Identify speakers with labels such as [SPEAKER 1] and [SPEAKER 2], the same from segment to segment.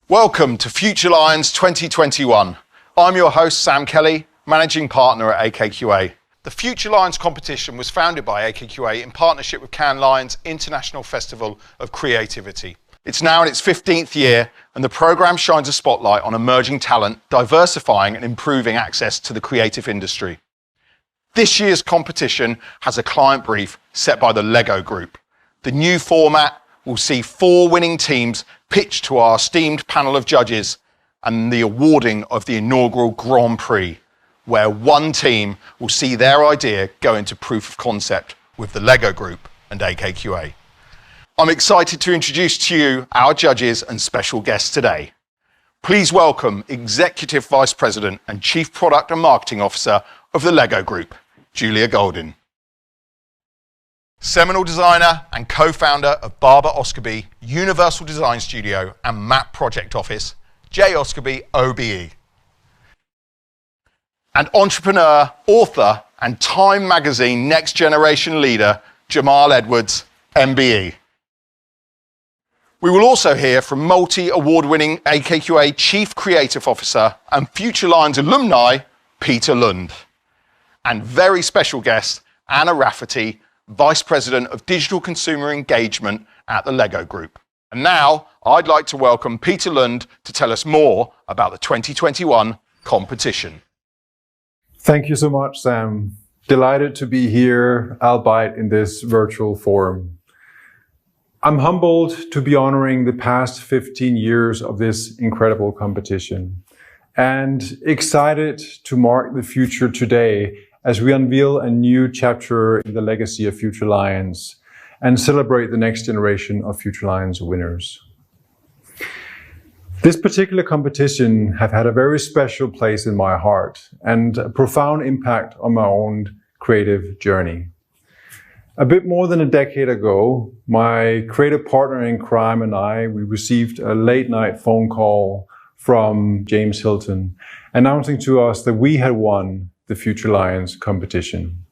[SPEAKER 1] Welcome to Future Lions 2021. I'm your host, Sam Kelly, Managing Partner at AKQA. The Future Lions competition was founded by AKQA in partnership with Cannes Lions International Festival of Creativity. It's now in its 15th year, and the programme shines a spotlight on emerging talent, diversifying and improving access to the creative industry. This year's competition has a client brief set by the Lego Group. The new format will see 4 winning teams pitch to our esteemed panel of judges and the awarding of the inaugural Grand Prix, where one team will see their idea go into proof of concept with the Lego Group and AKQA. I'm excited to introduce to you our judges and special guests today. Please welcome Executive Vice President and Chief Product and Marketing Officer of the Lego Group, Julia Goldin. Seminal designer and co-founder of Barber Oscarby Universal Design Studio and Map Project Office, Jay Oscarby, OBE. And entrepreneur, author, and Time Magazine Next Generation leader, Jamal Edwards, MBE. We will also hear from multi-award-winning AKQA Chief Creative Officer and Future Lions alumni, Peter Lund. And very special guest, Anna Rafferty, Vice President of Digital Consumer Engagement at the Lego Group. And now, I'd like to welcome Peter Lund to tell us more about the 2021 competition.
[SPEAKER 2] Thank you so much, Sam. Delighted to be here, albeit in this virtual forum. I'm humbled to be honoring the past 15 years of this incredible competition and excited to mark the future today as we unveil a new chapter in the legacy of Future Lions and celebrate the next generation of Future Lions winners. This particular competition has had a very special place in my heart and a profound impact on my own creative journey. A bit more than a decade ago, my creative partner in crime and we received a late night phone call from James Hilton announcing to us that we had won the Future Lions competition.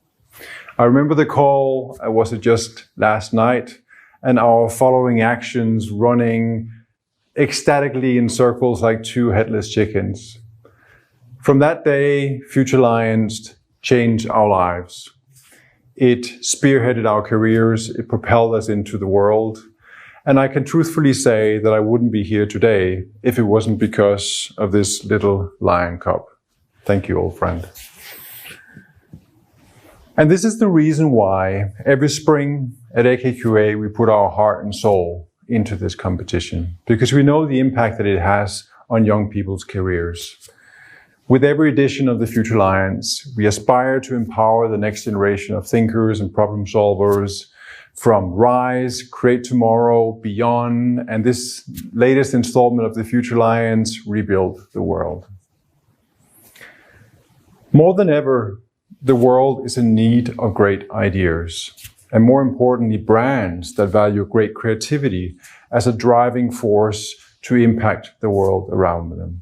[SPEAKER 2] I remember the call, was it just last night, and our following actions running ecstatically in circles like 2 headless chickens. From that day, Future Lions changed our lives. It spearheaded our careers, it propelled us into the world, and I can truthfully say that I wouldn't be here today if it wasn't because of this little lion cub. Thank you, old friend. And this is the reason why every spring at AKQA we put our heart and soul into this competition, because we know the impact that it has on young people's careers. With every edition of the Future Lions, we aspire to empower the next generation of thinkers and problem solvers from Rise, Create Tomorrow, Beyond, and this latest installment of the Future Lions, Rebuild the World. More than ever, the world is in need of great ideas, and more importantly, brands that value great creativity as a driving force to impact the world around them.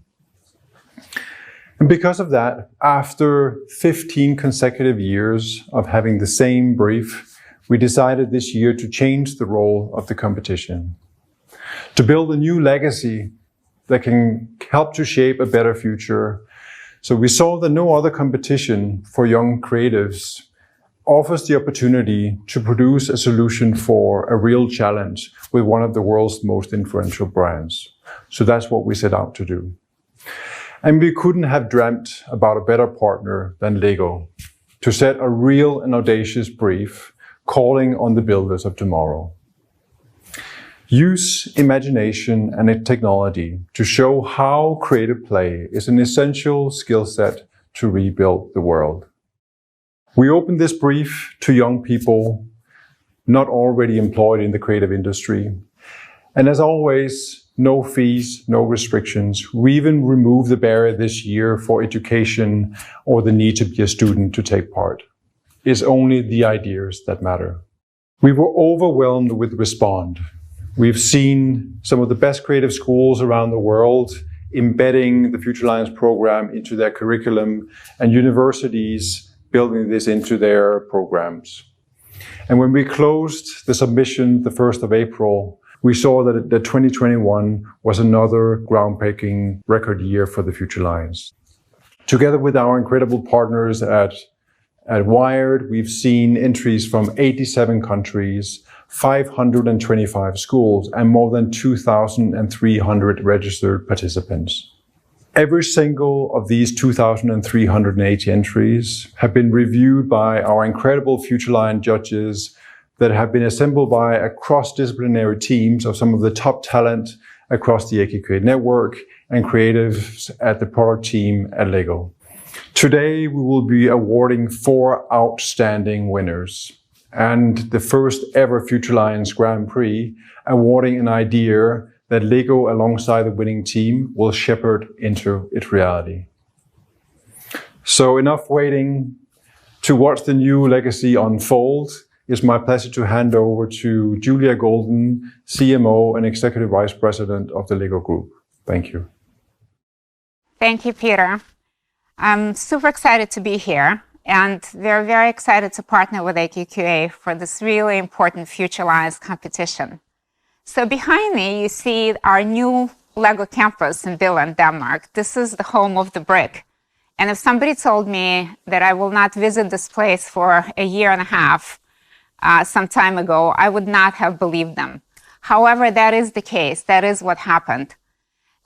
[SPEAKER 2] And because of that, after 15 consecutive years of having the same brief, we decided this year to change the role of the competition, to build a new legacy that can help to shape a better future. So we saw that no other competition for young creatives offers the opportunity to produce a solution for a real challenge with one of the world's most influential brands. So that's what we set out to do. And we couldn't have dreamt about a better partner than Lego to set a real and audacious brief calling on the builders of tomorrow. Use imagination and technology to show how creative play is an essential skill set to rebuild the world. We opened this brief to young people not already employed in the creative industry. And as always, no fees, no restrictions. We even removed the barrier this year for education or the need to be a student to take part. It's only the ideas that matter. We were overwhelmed with response. We've seen some of the best creative schools around the world embedding the Future Lions program into their curriculum and universities building this into their programs. And when we closed the submission the 1st of April, we saw that 2021 was another groundbreaking record year for the Future Lions. Together with our incredible partners at Wired, we've seen entries from 87 countries, 525 schools, and more than 2,300 registered participants. Every single of these 2,380 entries have been reviewed by our incredible Future Lion judges that have been assembled by a cross-disciplinary teams of some of the top talent across the AKQA network and creatives at the product team at LEGO. Today, we will be awarding 4 outstanding winners and the first ever Future Lions Grand Prix, awarding an idea that LEGO, alongside the winning team, will shepherd into its reality. So enough waiting to watch the new legacy unfold. It's my pleasure to hand over to Julia Golden, CMO and Executive Vice President of the LEGO Group. Thank you.
[SPEAKER 3] Thank you, Peter. I'm super excited to be here, and we're very excited to partner with AKQA for this really important Future Lions competition. So behind me, you see our new LEGO campus in Lund, Denmark. This is the home of the brick. And if somebody told me that I will not visit this place for a year and a half some time ago, I would not have believed them. However, that is the case. That is what happened.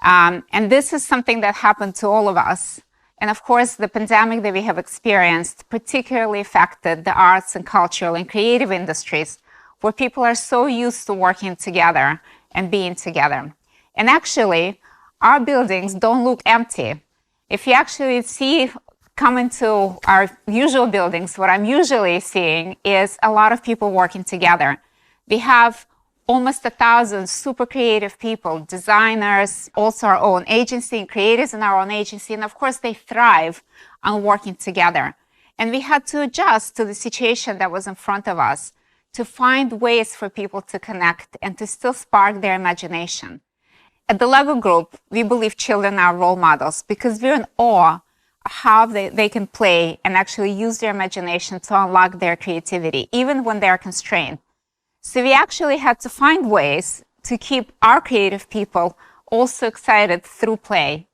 [SPEAKER 3] And this is something that happened to all of us. And of course, the pandemic that we have experienced particularly affected the arts and cultural and creative industries, where people are so used to working together and being together. And actually, our buildings don't look empty. If you actually come into our usual buildings, what I'm usually seeing is a lot of people working together. We have almost 1,000 super creative people, designers, also our own agency, and creators in our own agency, and of course they thrive on working together. And we had to adjust to the situation that was in front of us, to find ways for people to connect and to still spark their imagination. At the LEGO Group, we believe children are role models because we're in awe of how they can play and actually use their imagination to unlock their creativity, even when they're constrained. So we actually had to find ways to keep our creative people also excited through play.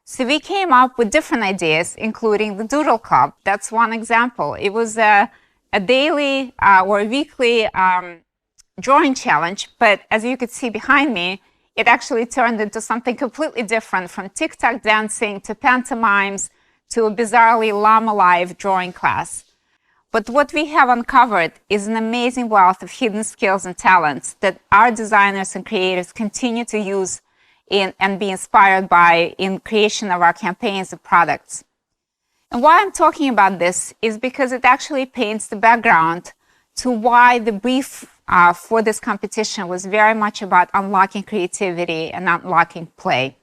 [SPEAKER 3] So we came up with different ideas, including the Doodle Club. That's one example. It was a daily or a weekly drawing challenge, but as you could see behind me, it actually turned into something completely different, from TikTok dancing to pantomimes to a bizarrely llama-live drawing class. But what we have uncovered is an amazing wealth of hidden skills and talents that our designers and creators continue to use and be inspired by in creation of our campaigns and products. And why I'm talking about this is because it actually paints the background to why the brief for this competition was very much about unlocking creativity and unlocking play.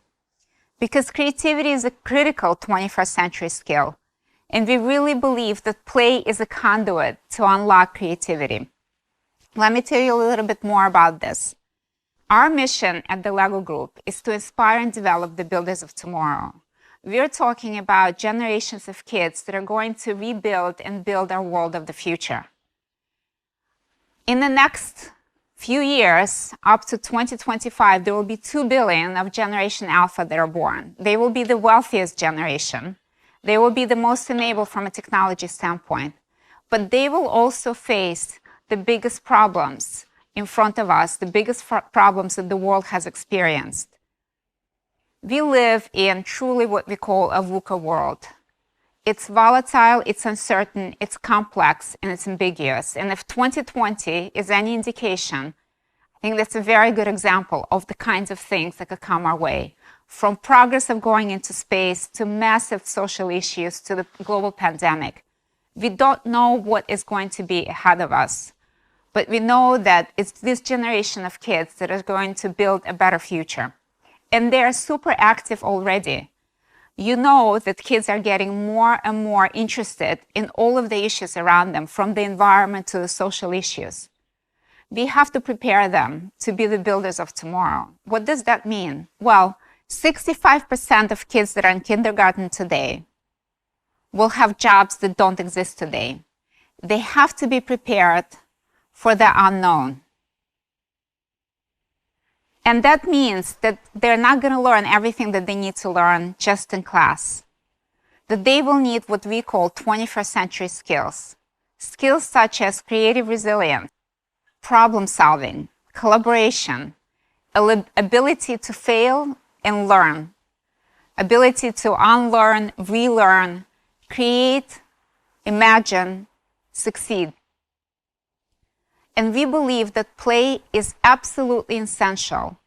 [SPEAKER 3] Because creativity is a critical 21st century skill. And we really believe that play is a conduit to unlock creativity. Let me tell you a little bit more about this. Our mission at the LEGO Group is to inspire and develop the builders of tomorrow. We're talking about generations of kids that are going to rebuild and build our world of the future. In the next few years, up to 2025, there will be 2 billion of Generation Alpha that are born. They will be the wealthiest generation. They will be the most enabled from a technology standpoint. But they will also face the biggest problems in front of us, the biggest problems that the world has experienced. We live in truly what we call a VUCA world. It's volatile, it's uncertain, it's complex, and it's ambiguous. And if 2020 is any indication, I think that's a very good example of the kinds of things that could come our way. From progress of going into space to massive social issues to the global pandemic. We don't know what is going to be ahead of us, but we know that it's this generation of kids that are going to build a better future. And they're super active already. You know that kids are getting more and more interested in all of the issues around them, from the environment to the social issues. We have to prepare them to be the builders of tomorrow. What does that mean? Well, 65% of kids that are in kindergarten today will have jobs that don't exist today. They have to be prepared for the unknown. And that means that they're not going to learn everything that they need to learn just in class. That they will need what we call 21st century skills. Skills such as creative resilience, problem solving, collaboration, ability to fail and learn, ability to unlearn, relearn, create, imagine, succeed. And we believe that play is absolutely essential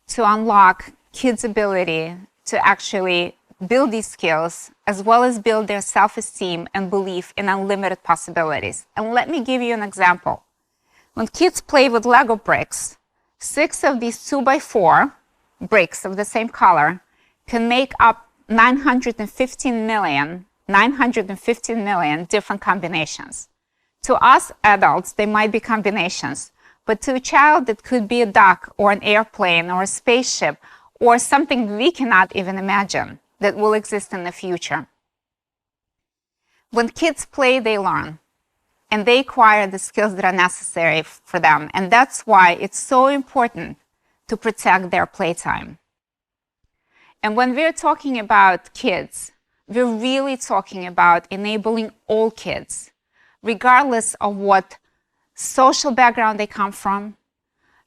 [SPEAKER 3] to unlock kids' ability to actually build these skills, as well as build their self-esteem and belief in unlimited possibilities. And let me give you an example. When kids play with Lego bricks, 6 of these 2x4 bricks of the same color can make up 915 million different combinations. To us adults, they might be combinations, but to a child, it could be a duck or an airplane or a spaceship or something we cannot even imagine that will exist in the future. When kids play, they learn, and they acquire the skills that are necessary for them. And that's why it's so important to protect their playtime. And when we're talking about kids, we're really talking about enabling all kids, regardless of what social background they come from,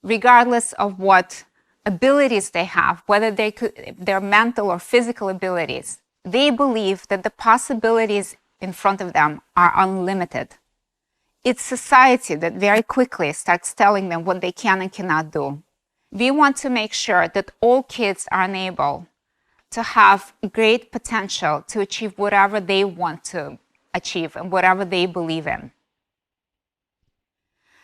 [SPEAKER 3] regardless of what abilities they have, whether they're mental or physical abilities. They believe that the possibilities in front of them are unlimited. It's society that very quickly starts telling them what they can and cannot do. We want to make sure that all kids are enabled to have great potential to achieve whatever they want to achieve and whatever they believe in.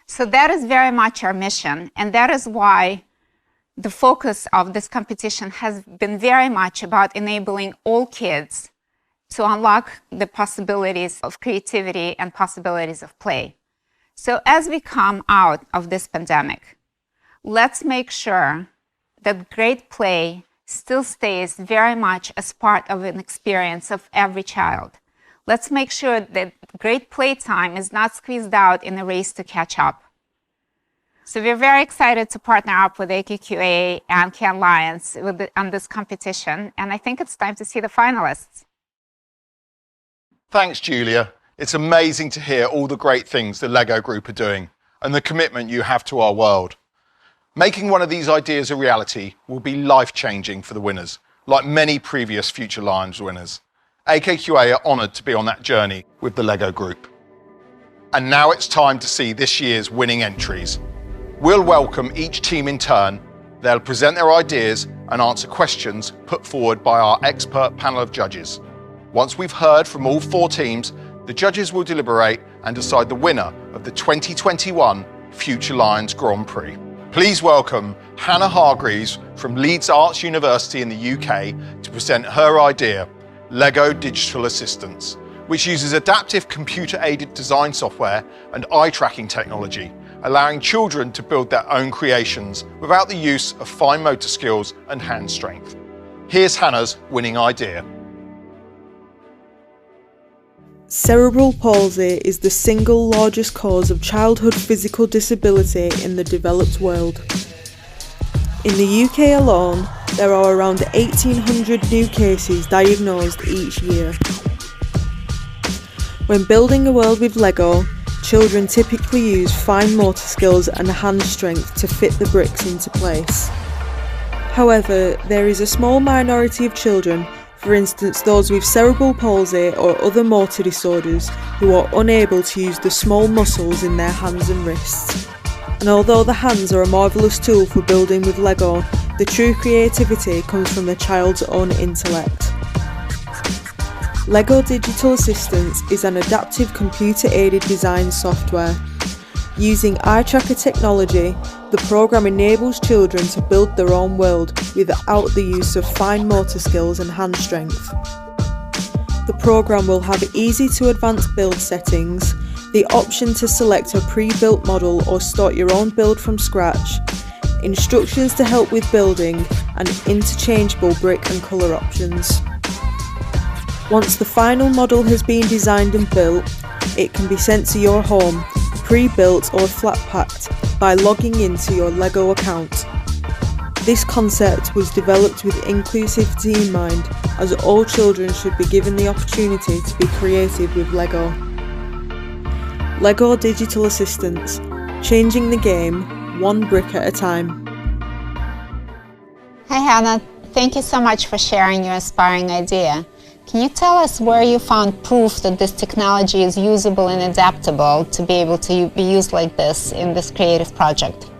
[SPEAKER 3] So that is very much our mission, and that is why the focus of this competition has been very much about enabling all kids to unlock the possibilities of creativity and possibilities of play. So as we come out of this pandemic, let's make sure that great play still stays very much as part of an experience of every child. Let's make sure that great playtime is not squeezed out in a race to catch up. So we're very excited to partner up with AKQA and Cannes Lions on this competition, and I think it's time to see the finalists.
[SPEAKER 1] Thanks, Julia. It's amazing to hear all the great things the Lego Group are doing and the commitment you have to our world. Making one of these ideas a reality will be life-changing for the winners, like many previous Future Lions winners. AKQA are honoured to be on that journey with the Lego Group. And now it's time to see this year's winning entries. We'll welcome each team in turn. They'll present their ideas and answer questions put forward by our expert panel of judges. Once we've heard from all 4 teams, the judges will deliberate and decide the winner of the 2021 Future Lions Grand Prix. Please welcome Hannah Hargreaves from Leeds Arts University in the UK to present her idea, Lego Digital Assistants, which uses adaptive computer-aided design software and eye-tracking technology, allowing children to build their own creations without the use of fine motor skills and hand strength. Here's Hannah's winning idea.
[SPEAKER 4] Cerebral palsy is the single largest cause of childhood physical disability in the developed world. In the UK alone, there are around 1,800 new cases diagnosed each year. When building a world with Lego, children typically use fine motor skills and hand strength to fit the bricks into place. However, there is a small minority of children, for instance those with cerebral palsy or other motor disorders, who are unable to use the small muscles in their hands and wrists. And although the hands are a marvellous tool for building with Lego, the true creativity comes from the child's own intellect. Lego Digital Assistants is an adaptive computer-aided design software. Using eye tracker technology, the program enables children to build their own world without the use of fine motor skills and hand strength. The program will have easy to advanced build settings, the option to select a pre-built model or start your own build from scratch, instructions to help with building, and interchangeable brick and colour options. Once the final model has been designed and built, it can be sent to your home, pre-built or flat packed, by logging into your Lego account. This concept was developed with inclusivity in mind, as all children should be given the opportunity to be creative with Lego. Lego Digital Assistants, changing the game one brick at a time.
[SPEAKER 3] Hi Hannah, thank you so much for sharing your inspiring idea. Can you tell us where you found proof that this technology is usable and adaptable to be able to be used like this in this creative project?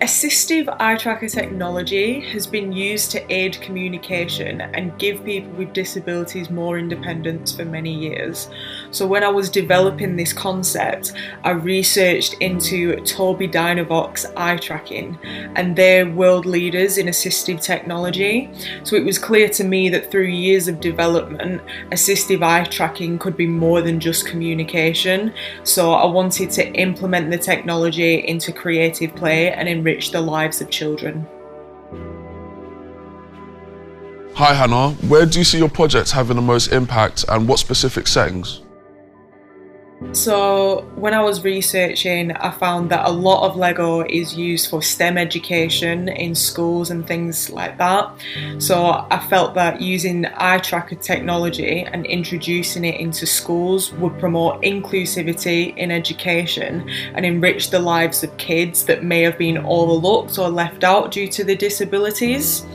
[SPEAKER 5] Assistive eye tracker technology has been used to aid communication and give people with disabilities more independence for many years. So when I was developing this concept, I researched into Tobii Dynavox eye tracking, and they're world leaders in assistive technology. So it was clear to me that through years of development, assistive eye tracking could be more than just communication. So I wanted to implement the technology into creative play and enrich the lives of children.
[SPEAKER 6] Hi Hannah, where do you see your projects having the most impact and what specific settings?
[SPEAKER 5] So when I was researching, I found that a lot of Lego is used for STEM education in schools and things like that. So I felt that using eye tracker technology and introducing it into schools would promote inclusivity in education and enrich the lives of kids that may have been overlooked or left out due to their disabilities.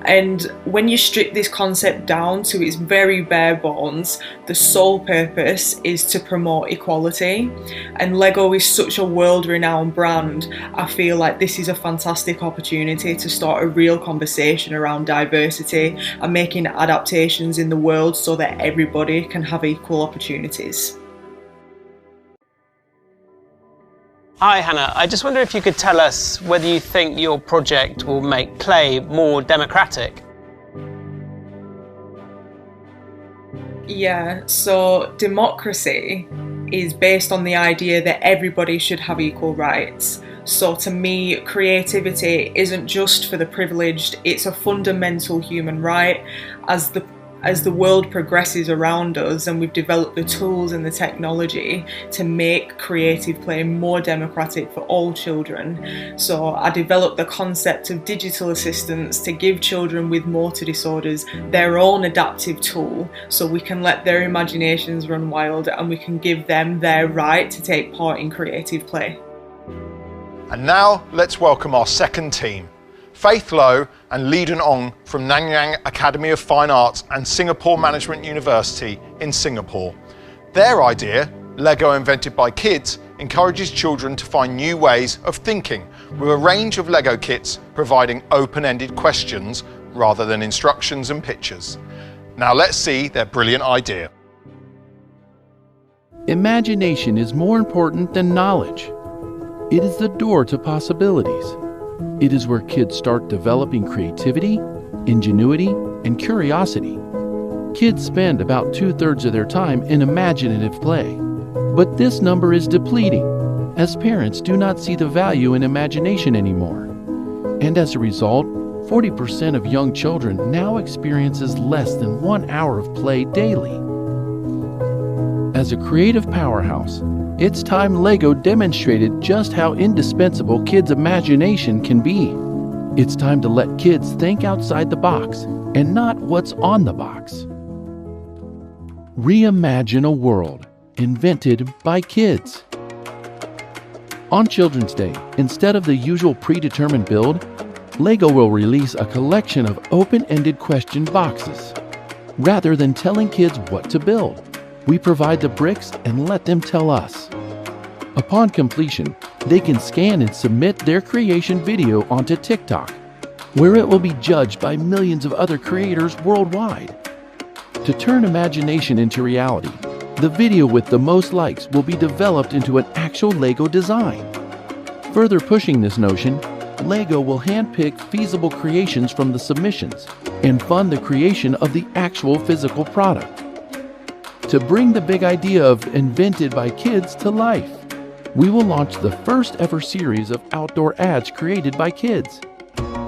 [SPEAKER 5] And when you strip this concept down to its very bare bones, the sole purpose is to promote equality. And Lego is such a world-renowned brand, I feel like this is a fantastic opportunity to start a real conversation around diversity and making adaptations in the world so that everybody can have equal opportunities.
[SPEAKER 7] Hi Hannah, I just wonder if you could tell us whether you think your project will make play more democratic.
[SPEAKER 5] Yeah, so democracy is based on the idea that everybody should have equal rights. So to me, creativity isn't just for the privileged, it's a fundamental human right. As the world progresses around us and we've developed the tools and the technology to make creative play more democratic for all children. So I developed the concept of digital assistants to give children with motor disorders their own adaptive tool so we can let their imaginations run wild and we can give them their right to take part in creative play.
[SPEAKER 1] And now let's welcome our second team. Faith Low and Lund Ong from Nanyang Academy of Fine Arts and Singapore Management University in Singapore. Their idea, Lego invented by kids, encourages children to find new ways of thinking with a range of Lego kits providing open-ended questions rather than instructions and pictures. Now let's see their brilliant idea.
[SPEAKER 8] Imagination is more important than knowledge. It is the door to possibilities. It is where kids start developing creativity, ingenuity, and curiosity. Kids spend about 2/3 of their time in imaginative play. But this number is depleting, as parents do not see the value in imagination anymore. And as a result, 40% of young children now experiences less than 1 hour of play daily. As a creative powerhouse, it's time Lego demonstrated just how indispensable kids' imagination can be. It's time to let kids think outside the box and not what's on the box. Reimagine a world invented by kids. On Children's Day, instead of the usual predetermined build, Lego will release a collection of open-ended question boxes. Rather than telling kids what to build, we provide the bricks and let them tell us. Upon completion, they can scan and submit their creation video onto TikTok, where it will be judged by millions of other creators worldwide. To turn imagination into reality, the video with the most likes will be developed into an actual Lego design. Further pushing this notion, Lego will handpick feasible creations from the submissions and fund the creation of the actual physical product. To bring the big idea of invented by kids to life, we will launch the first ever series of outdoor ads created by kids.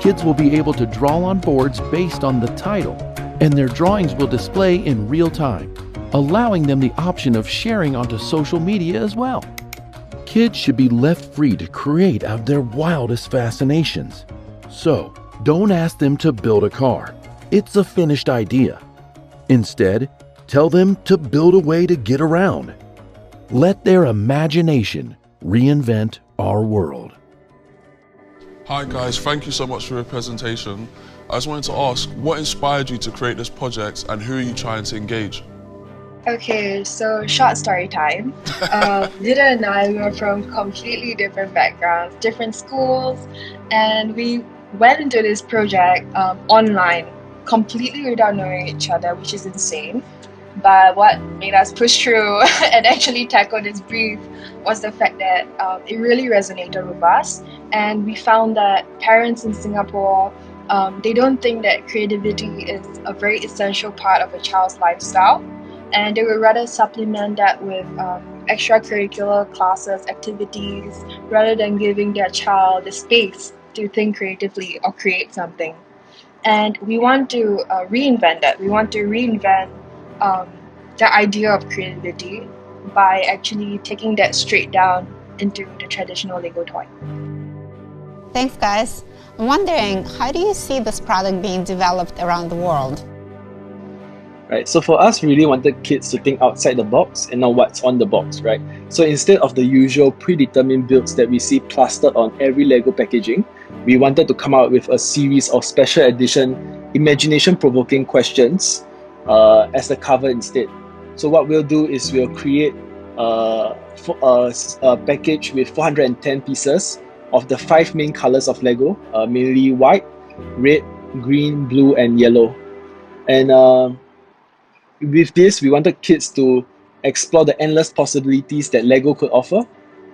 [SPEAKER 8] Kids will be able to draw on boards based on the title, and their drawings will display in real time, allowing them the option of sharing onto social media as well. Kids should be left free to create out of their wildest fascinations. So, don't ask them to build a car. It's a finished idea. Instead, tell them to build a way to get around. Let their imagination reinvent our world.
[SPEAKER 6] Hi guys, thank you so much for your presentation. I just wanted to ask, what inspired you to create this project and who are you trying to engage?
[SPEAKER 9] Okay, so short story time. Lida and I were from completely different backgrounds, different schools, and we went into this project online, completely without knowing each other, which is insane. But what made us push through and actually tackle this brief was the fact that it really resonated with us, and we found that parents in Singapore, they don't think that creativity is a very essential part of a child's lifestyle, and they would rather supplement that with extracurricular classes, activities, rather than giving their child the space to think creatively or create something. And we want to reinvent that. We want to reinvent the idea of creativity by actually taking that straight down into the traditional Lego toy.
[SPEAKER 3] Thanks, guys. I'm wondering, how do you see this product being developed around the world?
[SPEAKER 10] Right, so for us, we really wanted kids to think outside the box and not what's on the box, right? So instead of the usual predetermined builds that we see plastered on every Lego packaging, we wanted to come out with a series of special edition, imagination-provoking questions as the cover instead. So what we'll do is we'll create a package with 410 pieces of the 5 main colors of Lego, mainly white, red, green, blue, and yellow. And with this, we wanted kids to explore the endless possibilities that Lego could offer.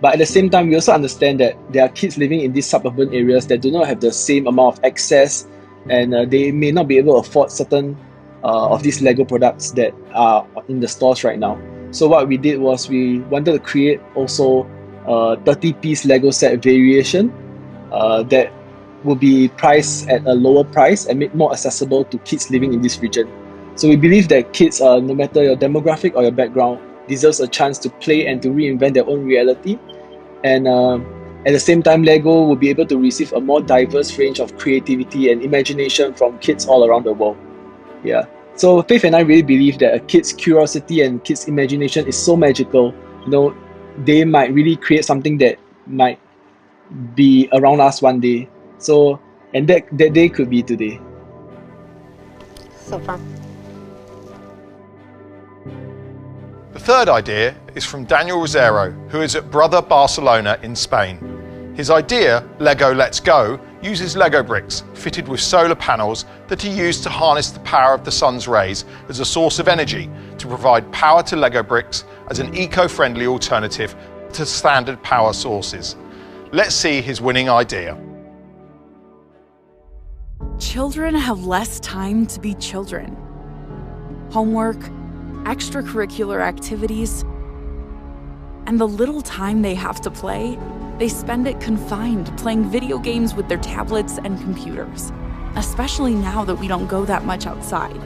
[SPEAKER 10] But at the same time, we also understand that there are kids living in these suburban areas that do not have the same amount of access, and they may not be able to afford certain of these Lego products that are in the stores right now. So what we did was we wanted to create also a 30-piece Lego set variation that will be priced at a lower price and made more accessible to kids living in this region. So we believe that kids, no matter your demographic or your background, deserves a chance to play and to reinvent their own reality. And at the same time, Lego will be able to receive a more diverse range of creativity and imagination from kids all around the world. Yeah. So Faith and I really believe that a kid's curiosity and kid's imagination is so magical. You know, they might really create something that might be around us one day. So, and that day could be today.
[SPEAKER 3] Super.
[SPEAKER 1] The third idea is from Daniel Rosero, who is at Brother Barcelona in Spain. His idea, Lego Let's Go, uses Lego bricks fitted with solar panels that are used to harness the power of the sun's rays as a source of energy to provide power to Lego bricks as an eco-friendly alternative to standard power sources. Let's see his winning idea.
[SPEAKER 11] Children have less time to be children. Homework, extracurricular activities, and the little time they have to play, they spend it confined playing video games with their tablets and computers, especially now that we don't go that much outside.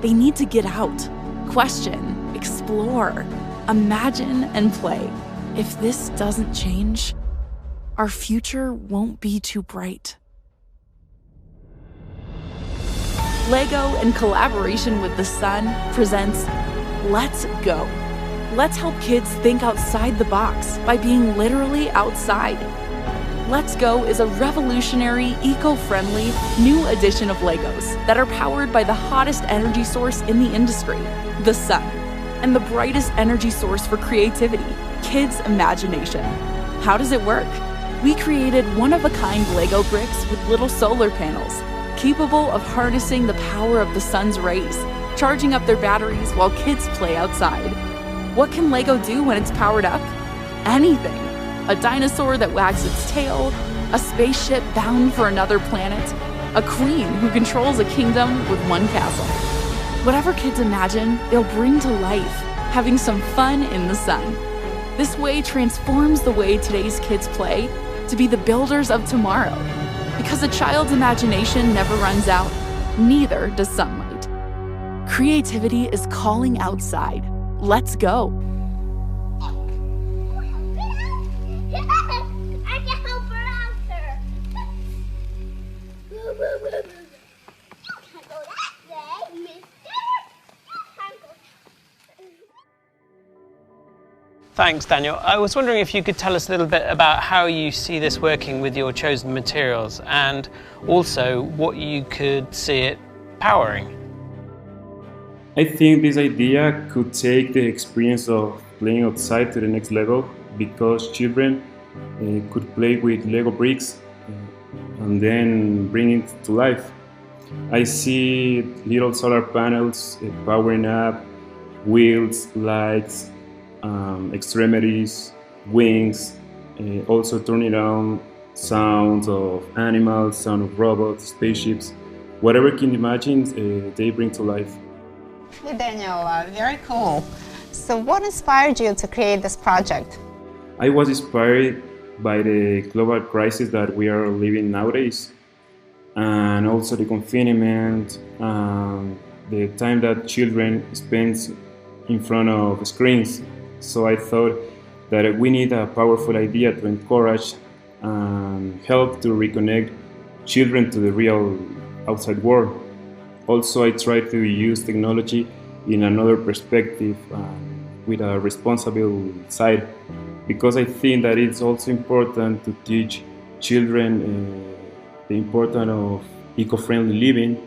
[SPEAKER 11] They need to get out, question, explore, imagine, and play. If this doesn't change, our future won't be too bright. Lego, in collaboration with the Sun, presents Let's Go. Let's help kids think outside the box by being literally outside. Let's Go is a revolutionary, eco-friendly, new edition of Legos that are powered by the hottest energy source in the industry, the sun, and the brightest energy source for creativity, kids' imagination. How does it work? We created one-of-a-kind Lego bricks with little solar panels, capable of harnessing the power of the sun's rays, charging up their batteries while kids play outside. What can Lego do when it's powered up? Anything. A dinosaur that wags its tail, a spaceship bound for another planet, a queen who controls a kingdom with one castle. Whatever kids imagine, they'll bring to life, having some fun in the sun. This way transforms the way today's kids play to be the builders of tomorrow. Because a child's imagination never runs out, neither does sunlight. Creativity is calling outside. Let's go.
[SPEAKER 7] Thanks, Daniel. I was wondering if you could tell us a little bit about how you see this working with your chosen materials and also what you could see it powering.
[SPEAKER 12] I think this idea could take the experience of playing outside to the next level because children could play with Lego bricks and then bring it to life. I see little solar panels powering up, wheels, lights, extremities, wings, also turning on sounds of animals, sound of robots, spaceships, whatever you can imagine, they bring to life.
[SPEAKER 3] Hey Daniel, very cool. So what inspired you to create this project?
[SPEAKER 12] I was inspired by the global crisis that we are living nowadays, and also the confinement, the time that children spend in front of screens. So I thought that we need a powerful idea to encourage and help to reconnect children to the real outside world. Also, I try to use technology in another perspective with a responsible side, because I think that it's also important to teach children the importance of eco-friendly living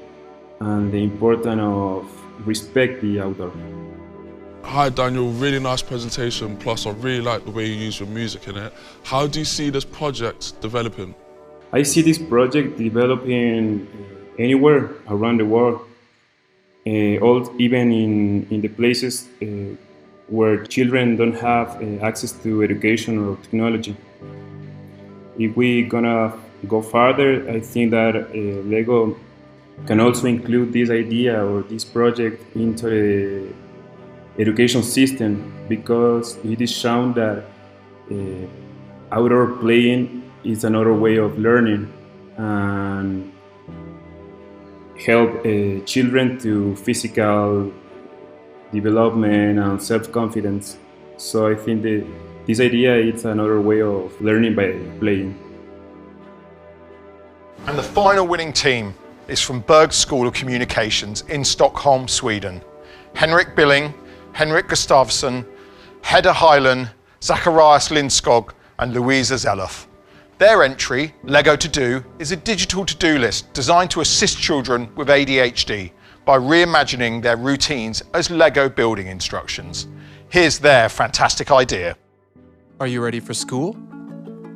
[SPEAKER 12] and the importance of respect the outdoor.
[SPEAKER 6] Hi Daniel, really nice presentation, plus I really like the way you use your music in it. How do you see this project developing?
[SPEAKER 12] I see this project developing anywhere around the world, even in the places where children don't have access to education or technology. If we're gonna go farther, I think that Lego can also include this idea or this project into the education system, because it is shown that outdoor playing is another way of learning and help children to physical development and self-confidence. So I think that this idea is another way of learning by playing.
[SPEAKER 1] And the final winning team is from Berg School of Communications in Stockholm, Sweden. Henrik Billing, Henrik Gustafsson, Hedda Hyland, Zacharias Lindskog and Louisa Zeloff. Their entry, Lego To Do, is a digital to-do list designed to assist children with ADHD by reimagining their routines as Lego building instructions. Here's their fantastic idea.
[SPEAKER 13] Are you ready for school?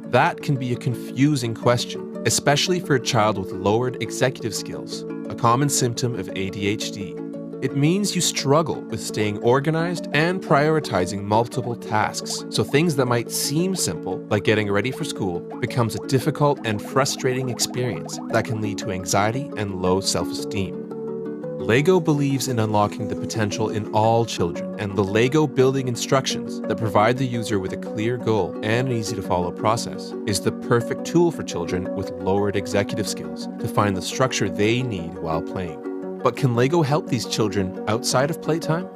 [SPEAKER 13] That can be a confusing question, especially for a child with lowered executive skills, a common symptom of ADHD. It means you struggle with staying organized and prioritizing multiple tasks. So things that might seem simple, like getting ready for school, becomes a difficult and frustrating experience that can lead to anxiety and low self-esteem. Lego believes in unlocking the potential in all children, and the Lego building instructions that provide the user with a clear goal and an easy-to-follow process is the perfect tool for children with lowered executive skills to find the structure they need while playing. But can Lego help these children outside of playtime?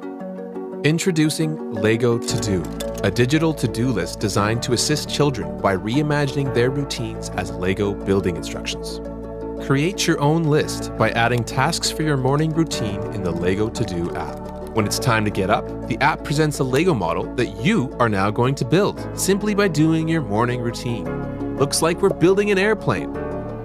[SPEAKER 13] Introducing Lego To Do, a digital to-do list designed to assist children by reimagining their routines as Lego building instructions. Create your own list by adding tasks for your morning routine in the Lego To Do app. When it's time to get up, the app presents a Lego model that you are now going to build simply by doing your morning routine. Looks like we're building an airplane.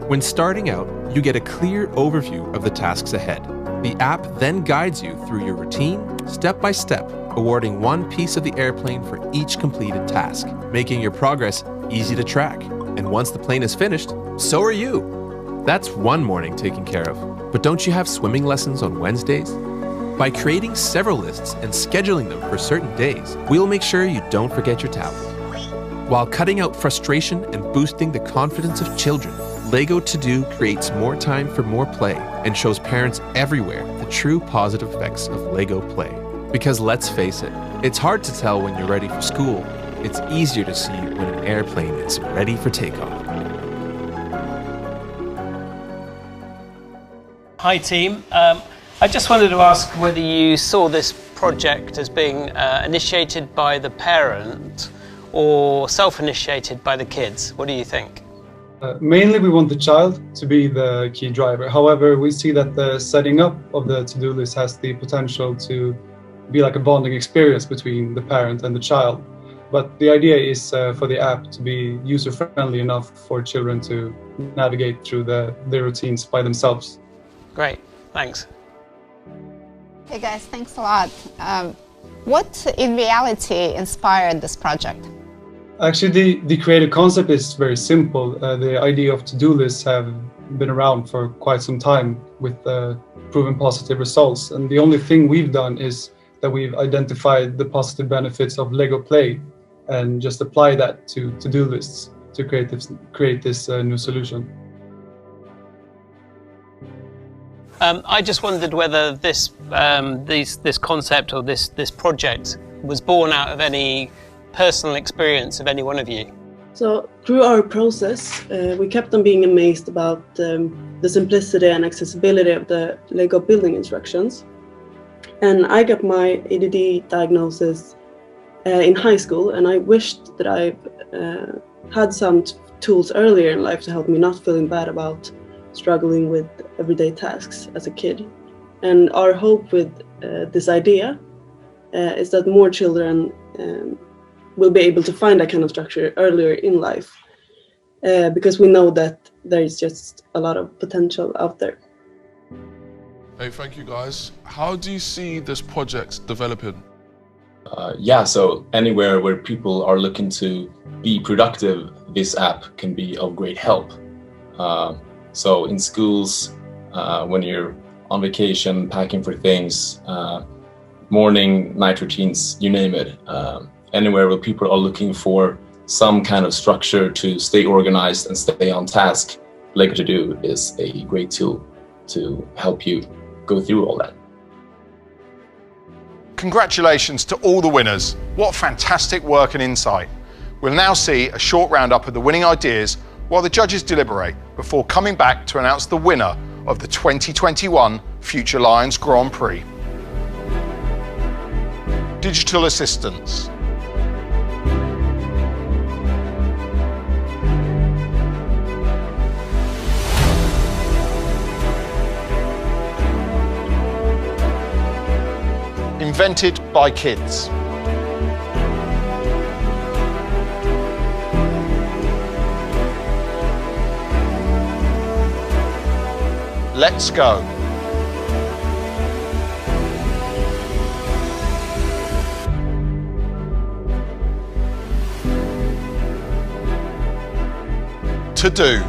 [SPEAKER 13] When starting out, you get a clear overview of the tasks ahead. The app then guides you through your routine, step by step, awarding one piece of the airplane for each completed task, making your progress easy to track. And once the plane is finished, so are you. That's one morning taken care of. But don't you have swimming lessons on Wednesdays? By creating several lists and scheduling them for certain days, we'll make sure you don't forget your tablet. While cutting out frustration and boosting the confidence of children, Lego To Do creates more time for more play and shows parents everywhere the true positive effects of Lego play. Because let's face it, it's hard to tell when you're ready for school. It's easier to see when an airplane is ready for takeoff.
[SPEAKER 7] Hi team, I just wanted to ask whether you saw this project as being initiated by the parent or self-initiated by the kids. What do you think?
[SPEAKER 14] Mainly we want the child to be the key driver. However, we see that the setting up of the to-do list has the potential to be like a bonding experience between the parent and the child. But the idea is for the app to be user-friendly enough for children to navigate through their routines by themselves.
[SPEAKER 7] Great, thanks.
[SPEAKER 3] Hey guys, thanks a lot. What in reality inspired this project?
[SPEAKER 14] Actually, the creative concept is very simple. The idea of to-do lists have been around for quite some time with proven positive results. And the only thing we've done is that we've identified the positive benefits of Lego Play and just apply that to to-do lists to create this new solution.
[SPEAKER 7] I just wondered whether this concept or this project was born out of any personal experience of any one of you.
[SPEAKER 15] So through our process, we kept on being amazed about the simplicity and accessibility of the Lego building instructions. And I got my ADD diagnosis in high school, and I wished that I had some tools earlier in life to help me not feeling bad about struggling with everyday tasks as a kid. And our hope with this idea is that more children will be able to find that kind of structure earlier in life, because we know that there is just a lot of potential out there.
[SPEAKER 6] Hey, thank you guys. How do you see this project developing?
[SPEAKER 16] Yeah, so anywhere where people are looking to be productive, this app can be of great help. So in schools, when you're on vacation, packing for things, morning, night routines, you name it. Anywhere where people are looking for some kind of structure to stay organized and stay on task, Lego To Do is a great tool to help you go through all that.
[SPEAKER 1] Congratulations to all the winners. What fantastic work and insight. We'll now see a short roundup of the winning ideas while the judges deliberate before coming back to announce the winner of the 2021 Future Lions Grand Prix. Digital assistants. Invented by kids. Let's go. To do.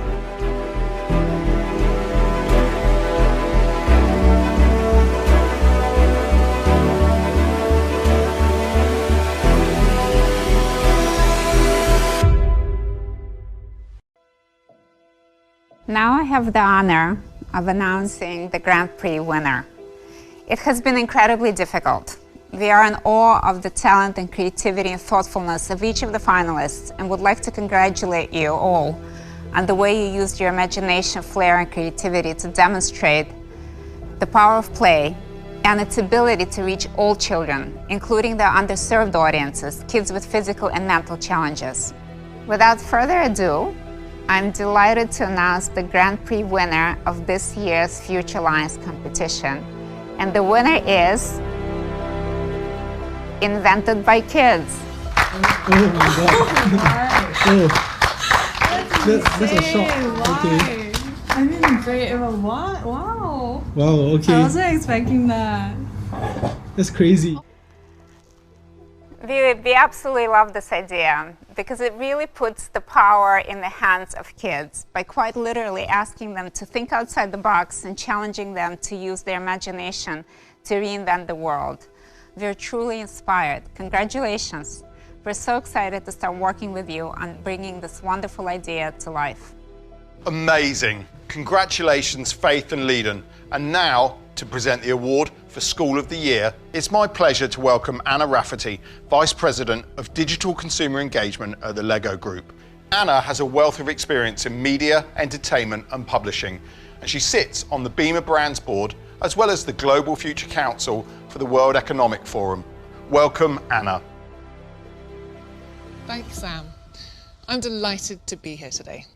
[SPEAKER 3] Now I have the honor of announcing the Grand Prix winner. It has been incredibly difficult. We are in awe of the talent and creativity and thoughtfulness of each of the finalists and would like to congratulate you all on the way you used your imagination, flair, and creativity to demonstrate the power of play and its ability to reach all children, including the underserved audiences, kids with physical and mental challenges. Without further ado, I'm delighted to announce the Grand Prix winner of this year's Future Lions competition. And the winner is Invented by Kids.
[SPEAKER 17] That's a shock. Okay.
[SPEAKER 18] I mean, great. What? Wow.
[SPEAKER 17] Wow, okay.
[SPEAKER 18] I wasn't expecting that.
[SPEAKER 17] That's crazy.
[SPEAKER 3] We absolutely love this idea because it really puts the power in the hands of kids by quite literally asking them to think outside the box and challenging them to use their imagination to reinvent the world. We're truly inspired. Congratulations. We're so excited to start working with you on bringing this wonderful idea to life.
[SPEAKER 1] Amazing. Congratulations, Faith and Lund. And now, to present the award for School of the Year, it's my pleasure to welcome Anna Rafferty, Vice President of Digital Consumer Engagement at the Lego Group. Anna has a wealth of experience in media, entertainment and publishing, and she sits on the Beamer Brands Board as well as the Global Future Council for the World Economic Forum. Welcome, Anna.
[SPEAKER 19] Thanks, Sam. I'm delighted to be here today.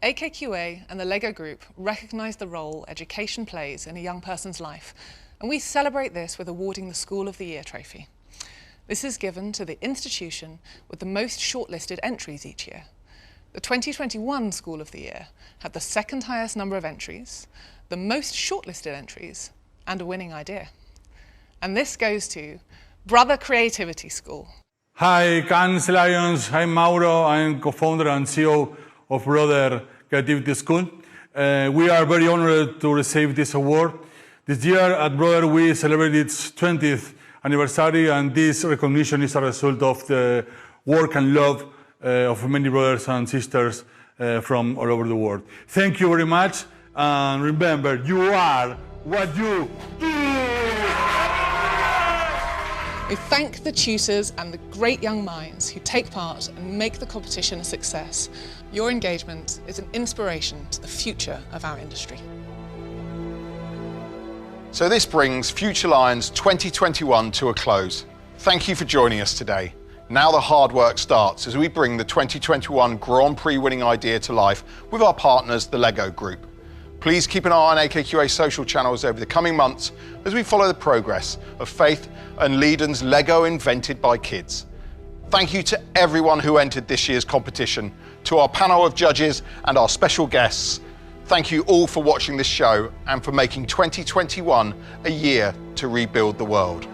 [SPEAKER 19] AKQA and the Lego Group recognise the role education plays in a young person's life, and we celebrate this with awarding the School of the Year trophy. This is given to the institution with the most shortlisted entries each year. The 2021 School of the Year had the second highest number of entries, the most shortlisted entries, and a winning idea. And this goes to Brother Creativity School.
[SPEAKER 20] Hi, Cannes Lions. I'm Mauro. I'm co-founder and CEO of Brother Creativity School. We are very honored to receive this award. This year at Brother we celebrate its 20th anniversary, and this recognition is a result of the work and love of many brothers and sisters from all over the world. Thank you very much, and remember, you are what you do!
[SPEAKER 19] We thank the tutors and the great young minds who take part and make the competition a success. Your engagement is an inspiration to the future of our industry.
[SPEAKER 1] So this brings Future Lions 2021 to a close. Thank you for joining us today. Now the hard work starts as we bring the 2021 Grand Prix winning idea to life with our partners, the LEGO Group. Please keep an eye on AKQA social channels over the coming months as we follow the progress of Faith and Leden's LEGO Invented by Kids. Thank you to everyone who entered this year's competition, to our panel of judges and our special guests. Thank you all for watching this show and for making 2021 a year to rebuild the world.